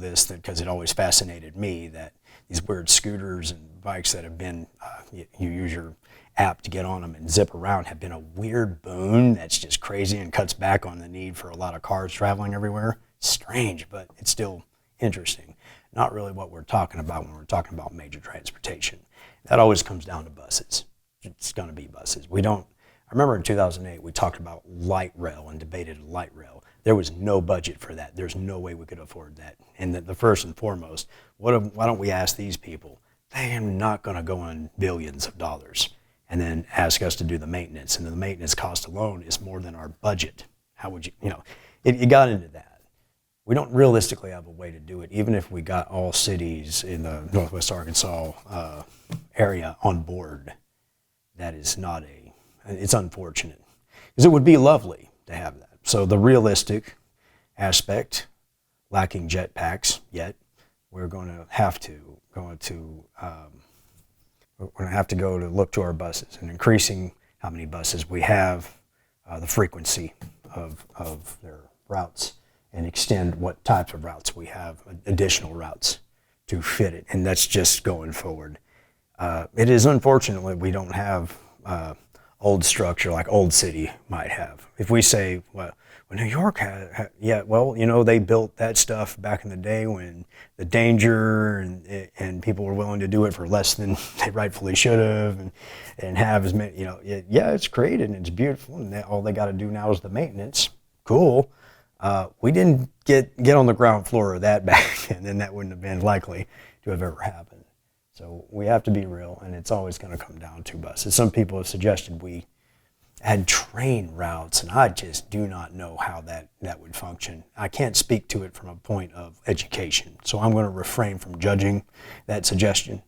this because it always fascinated me that these weird scooters and bikes that have been, you use your app to get on them and zip around, have been a weird boon that's just crazy and cuts back on the need for a lot of cars traveling everywhere. Strange, but it's still interesting. Not really what we're talking about when we're talking about major transportation. That always comes down to buses. It's going to be buses. I remember in 2008 we talked about light rail and debated light rail. There was no budget for that. There's no way we could afford that. And the first and foremost, why don't we ask these people? They are not going to go on billions of dollars and then ask us to do the maintenance. And the maintenance cost alone is more than our budget. How would it got into that. We don't realistically have a way to do it, even if we got all cities in the Northwest Arkansas area on board. That is it's unfortunate. Because it would be lovely to have that. So the realistic aspect, lacking jetpacks yet, we're going to have to look to our buses and increasing how many buses we have, the frequency of their routes, and extend what types of routes we have, additional routes to fit it. And that's just going forward. It is unfortunately we don't have old structure like Old City might have. If we say, well New York they built that stuff back in the day when the danger and people were willing to do it for less than they rightfully should have and have as many, it's created and it's beautiful and all they got to do now is the maintenance. Cool. We didn't get on the ground floor of that back then, and that wouldn't have been likely to have ever happened. So we have to be real, and it's always going to come down to buses. Some people have suggested we add train routes, and I just do not know how that would function. I can't speak to it from a point of education, so I'm going to refrain from judging that suggestion.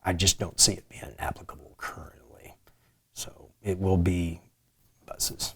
I just don't see it being applicable currently. So it will be buses.